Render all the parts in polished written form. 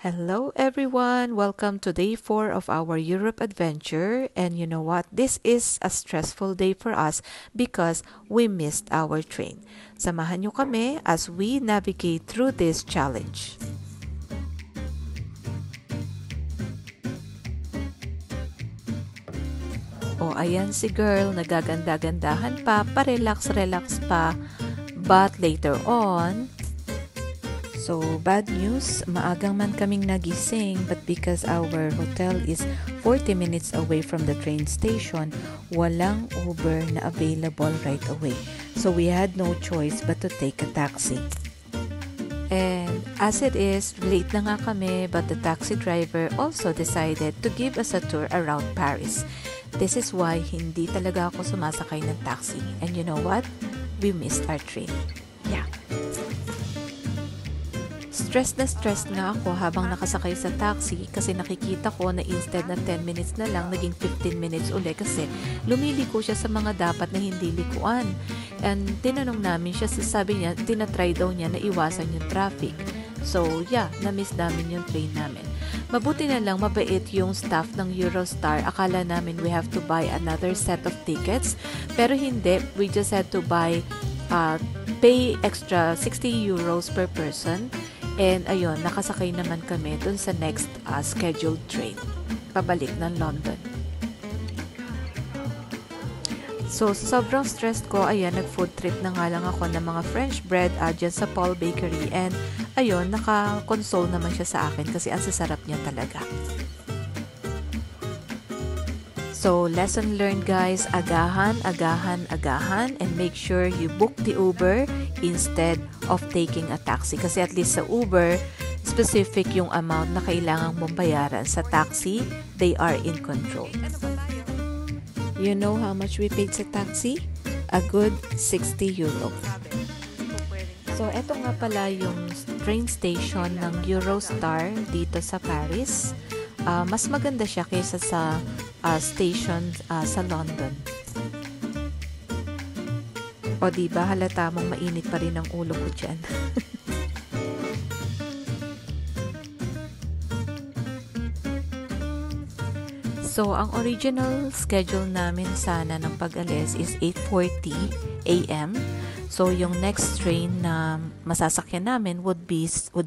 Hello everyone! Welcome to day 4 of our Europe adventure. And you know what? This is a stressful day for us because we missed our train. Samahan nyo kami as we navigate through this challenge. O ayan si girl, nagaganda-gandahan pa, pa-relax-relax pa. But later on, so, bad news, maagang man kaming nagising but because our hotel is 40 minutes away from the train station, walang Uber na available right away. So, we had no choice but to take a taxi. And as it is, late na nga kami but the taxi driver also decided to give us a tour around Paris. This is why hindi talaga ako sumasakay ng taxi. And you know what? We missed our train. Yeah. Stress na ako habang nakasakay sa taxi kasi nakikita ko na instead na 10 minutes na lang, naging 15 minutes uli kasi lumiliko siya sa mga dapat na hindi likuan. And tinanong namin siya, sabi niya, tinatry daw niya na iwasan yung traffic. So yeah, na-miss namin yung train namin. Mabuti na lang, mabait yung staff ng Eurostar. Akala namin we have to buy another set of tickets. Pero hindi, we just had to pay extra 60 euros per person. And ayun, nakasakay naman kami dun sa next scheduled train, pabalik ng London. So, sa sobrang stressed ko, ayan, nag-food trip na nga lang ako ng mga French bread dyan sa Paul Bakery. And ayun, naka-console naman siya sa akin kasi ang sasarap niya talaga. So, lesson learned guys, agahan, and make sure you book the Uber instead of taking a taxi. Kasi at least sa Uber, specific yung amount na kailangang mong bayaran. Sa taxi, they are in control. You know how much we paid sa taxi? A good 60 euro. So, eto nga pala yung train station ng Eurostar dito sa Paris. Mas maganda siya kaysa sa station sa London. O diba, halata mong mainit pa rin ang ulo ko dyan. So, ang original schedule namin sana ng pag-alis is 8:40 a.m. So, yung next train na masasakyan namin would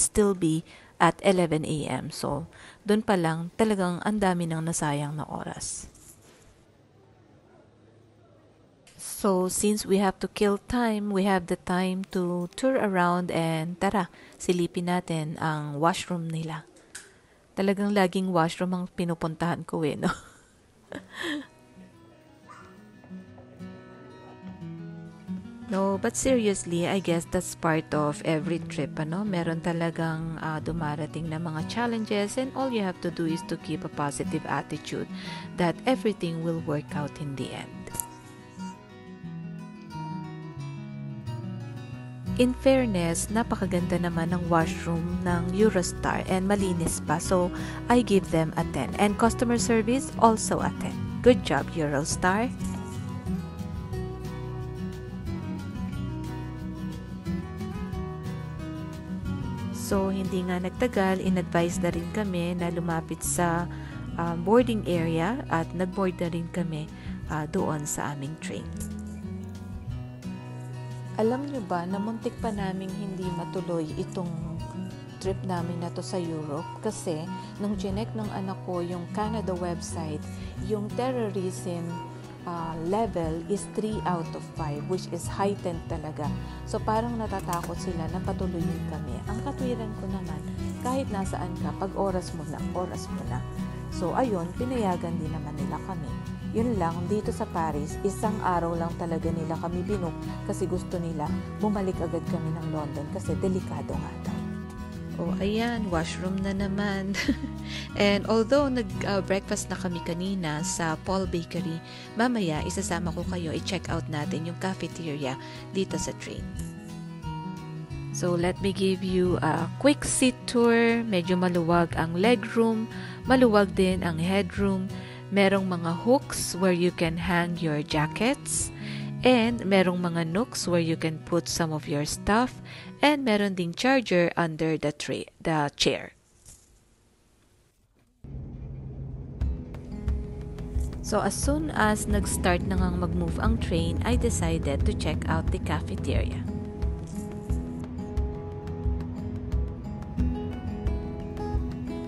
still be at 11 a.m. So, doon pa lang talagang ang dami ng nasayang na oras. So, since we have to kill time, we have the time to tour around and tara, silipin natin ang washroom nila. Talagang laging washroom ang pinupuntahan ko no? No, but seriously, I guess that's part of every trip, Meron talagang dumarating na mga challenges and all you have to do is to keep a positive attitude that everything will work out in the end. In fairness, napakaganda naman ng washroom ng Eurostar and malinis pa, so I give them a 10. And customer service, also a 10. Good job, Eurostar! So, hindi nga nagtagal, in-advise na rin kami na lumapit sa boarding area at nag-board na rin kami doon sa aming train. Alam nyo ba na muntik pa naming hindi matuloy itong trip namin na to sa Europe kasi nung chinek ng anak ko yung Canada website, yung terrorism level is 3 out of 5, which is heightened talaga. So, parang natatakot sila na patuloyin kami. Ang katwiran ko naman, kahit nasaan ka, pag oras mo na, oras mo na. So, ayun, pinayagan din naman nila kami. Yun lang, dito sa Paris, isang araw lang talaga nila kami binook kasi gusto nila bumalik agad kami ng London kasi delikado nga daw. Oh, ayan, washroom na naman. And although nag-breakfast na kami kanina sa Paul Bakery, mamaya isasama ko kayo i-check out natin yung cafeteria dito sa train. So, let me give you a quick seat tour. Medyo maluwag ang legroom, maluwag din ang headroom. Merong mga hooks where you can hang your jackets. And merong mga nooks where you can put some of your stuff. And meron ding charger under the chair. So as soon as nag-start na ngang mag-move ang train, I decided to check out the cafeteria.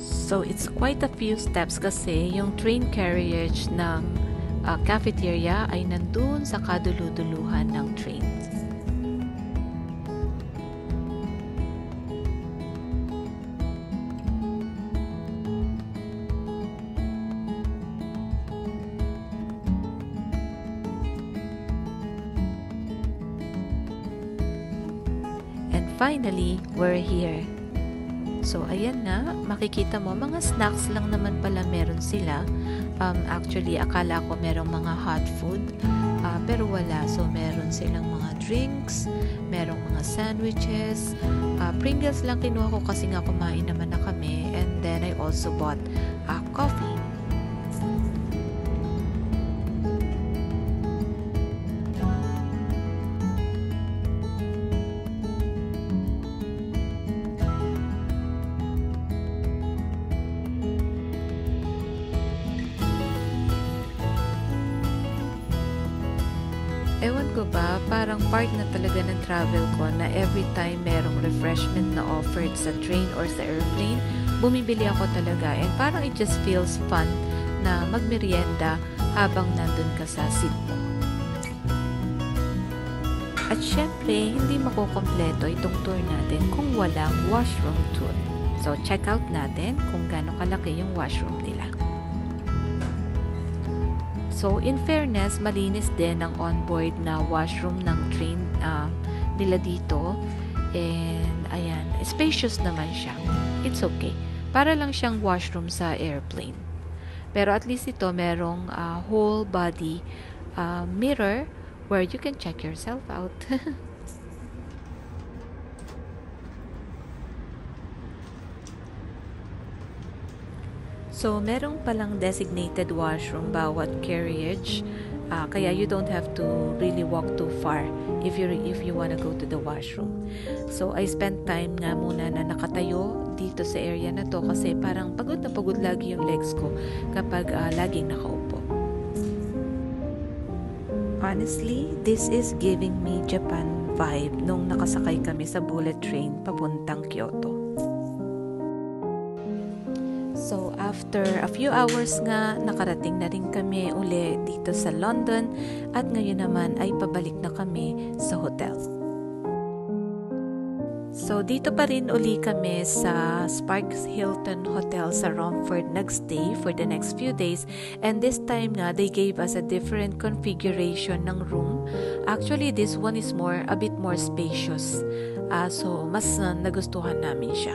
So it's quite a few steps kasi yung train carriage ng cafeteria ay nandun sa kaduluduluhan ng train. And finally, we're here. So, ayan na, makikita mo, mga snacks lang naman pala meron sila. Actually, akala ko merong mga hot food, pero wala. So, meron silang mga drinks, merong mga sandwiches. Pringles lang kinuha ko kasi nga kumain naman na kami. And then, I also bought coffee. Ewan ko ba, parang part na talaga ng travel ko na every time merong refreshment na offered sa train or sa airplane, bumibili ako talaga. And parang it just feels fun na magmerienda habang nandun ka sa seat mo. At syempre, hindi makukompleto itong tour natin kung walang washroom tour. So, check out natin kung gaano kalaki yung washroom nila. So, in fairness, malinis din ang onboard na washroom ng train nila dito. And, ayan, spacious naman siya. It's okay. Para lang siyang washroom sa airplane. Pero at least ito, merong whole body mirror where you can check yourself out. So, merong palang designated washroom bawat carriage. Kaya you don't have to really walk too far if you wanna go to the washroom. So, I spent time nga muna na nakatayo dito sa area na to kasi parang pagod na pagod lagi yung legs ko kapag laging nakaupo. Honestly, this is giving me Japan vibe nung nakasakay kami sa bullet train papuntang Kyoto. So, after a few hours nga, nakarating na rin kami uli dito sa London at ngayon naman ay pabalik na kami sa hotel. So, dito pa rin uli kami sa Sparks Hilton Hotel sa Romford nagstay for the next few days. And this time nga, they gave us a different configuration ng room. Actually, this one is a bit more spacious. So, mas nagustuhan namin siya.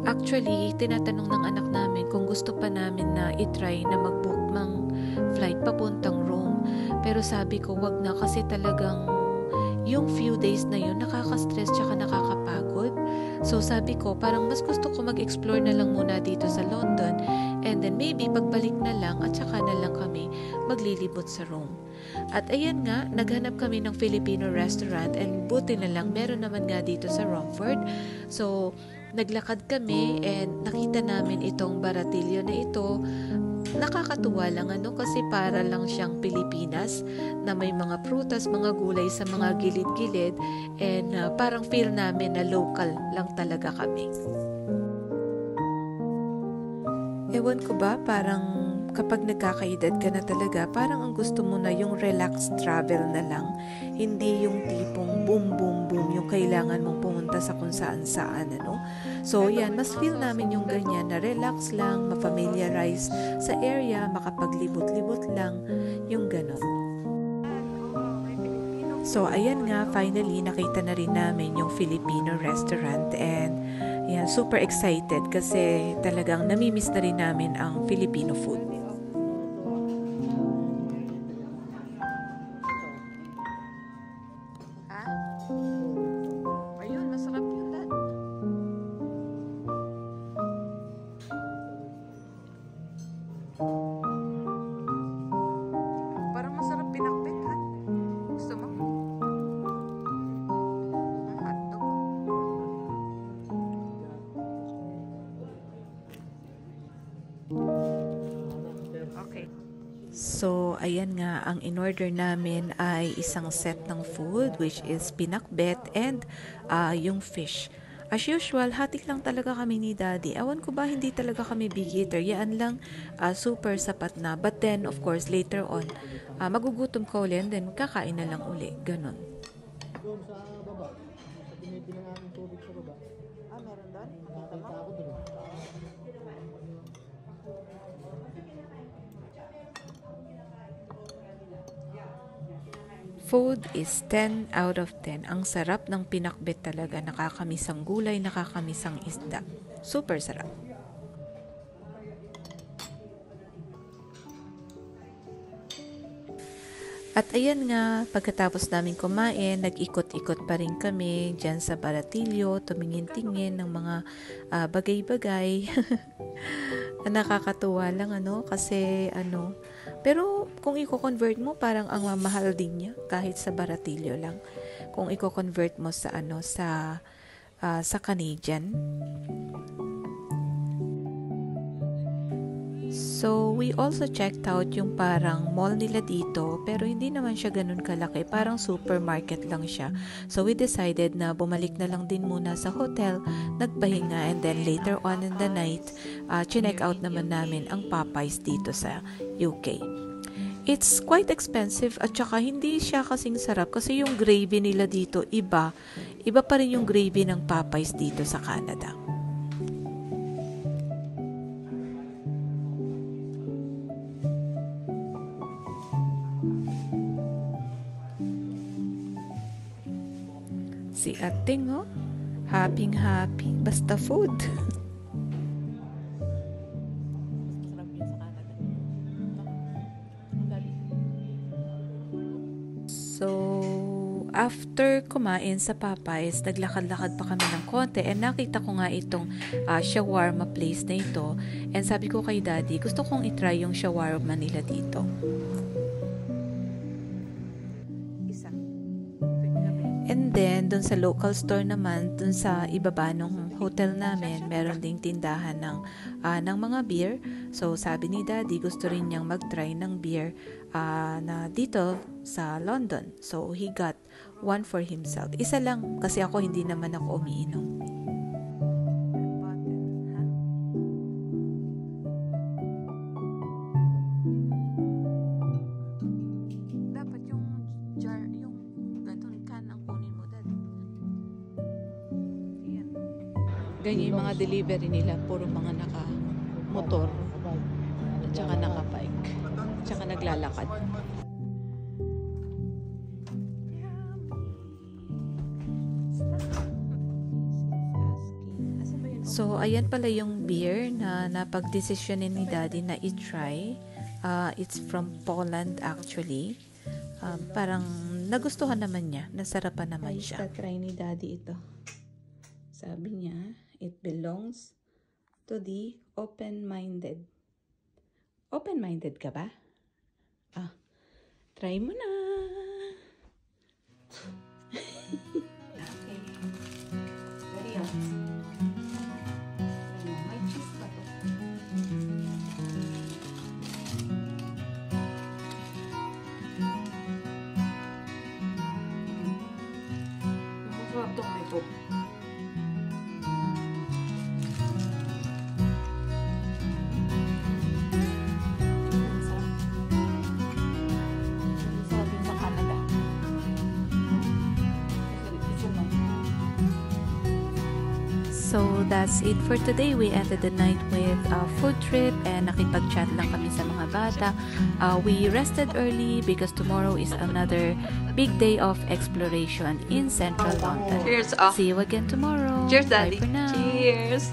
Actually, tinatanong ng anak namin kung gusto pa namin na itry na mag-book ng flight papuntang Rome. Pero sabi ko, wag na kasi talagang yung few days na yun, nakaka-stress tsaka nakakapagod. So sabi ko, parang mas gusto ko mag-explore na lang muna dito sa London. And then maybe pagbalik na lang at saka na lang kami maglilibot sa Rome. At ayan nga, naghanap kami ng Filipino restaurant and buti na lang, meron naman nga dito sa Romford. So, naglakad kami and nakita namin itong baratilyo na ito. Nakakatuwa lang kasi para lang siyang Pilipinas na may mga prutas, mga gulay sa mga gilid-gilid and parang feel namin na local lang talaga kami. Ewan ko ba, parang kapag nagkakaedad ka na talaga, parang ang gusto mo na yung relaxed travel na lang. Hindi yung tipong boom, boom, boom, yung kailangan mong pumunta sa kung saan-saan, So, yan, mas feel namin yung ganyan na relax lang, ma-familiarize sa area, makapaglibot-libot lang, yung ganon. So, ayan nga, finally, nakita na rin namin yung Filipino restaurant and yan, super excited kasi talagang namimiss na rin namin ang Filipino food. Ayun, masarap yun, Dad. So, ayan nga, ang in-order namin ay isang set ng food, which is pinakbet and yung fish. As usual, hatik lang talaga kami ni Daddy. Ewan ko ba, hindi talaga kami big eater. Yan lang, super sapat na. But then, of course, later on, magugutom ka uli and then kakain na lang uli. Ganon. Doon sa baba, sa tinitingnan namin tubig sa baba. Meron doon? Nakakita ako doon. Food is 10 out of 10. Ang sarap ng pinakbet talaga. Nakakamisang gulay, nakakamisang isda. Super sarap. At ayan nga, pagkatapos namin kumain, nag-ikot-ikot pa rin kami dyan sa Baratillo, tumingin-tingin ng mga bagay-bagay. Nakakatuwa lang kasi pero kung i-convert mo parang ang mamahal din niya kahit sa Baratillo lang. Kung i-convert mo sa sa Canadian. So, we also checked out yung parang mall nila dito, pero hindi naman siya ganun kalaki, parang supermarket lang siya. So, we decided na bumalik na lang din muna sa hotel, nagpahinga, and then later on in the night, chinek out naman namin ang Popeyes dito sa UK. It's quite expensive at saka hindi siya kasing sarap kasi yung gravy nila dito iba pa rin yung gravy ng Popeyes dito sa Canada. Si Ating, happy, basta food. So, after kumain sa Popeyes, naglakad-lakad pa kami ng konti and nakita ko nga itong shawarma place na ito. And sabi ko kay Daddy, gusto kong itry yung shawarma nila dito. And then, dun sa local store naman, dun sa ibaba ng hotel namin, meron ding tindahan ng mga beer. So, sabi ni Daddy, gusto rin niyang mag-try ng beer na dito sa London. So, he got one for himself. Isa lang, kasi ako hindi naman ako umiinom. Ganyan yung mga delivery nila, puro mga naka-motor, at saka naka-bike, at saka naglalakad. So, ayan pala yung beer na napag-desisyonin ni Daddy na i-try. It's from Poland actually. Parang nagustuhan naman niya, nasarapan naman siya. Try ni Daddy ito. Sabi niya, it belongs to the open-minded. Open-minded ka ba? Try mo na. Okay. Very hot. May cheese pa to. Masarap tong may coke. So, that's it for today. We ended the night with a food trip and nakipag-chat lang kami sa mga bata. We rested early because tomorrow is another big day of exploration in Central London. Cheers! See you again tomorrow. Cheers, Daddy! Bye for now. Cheers!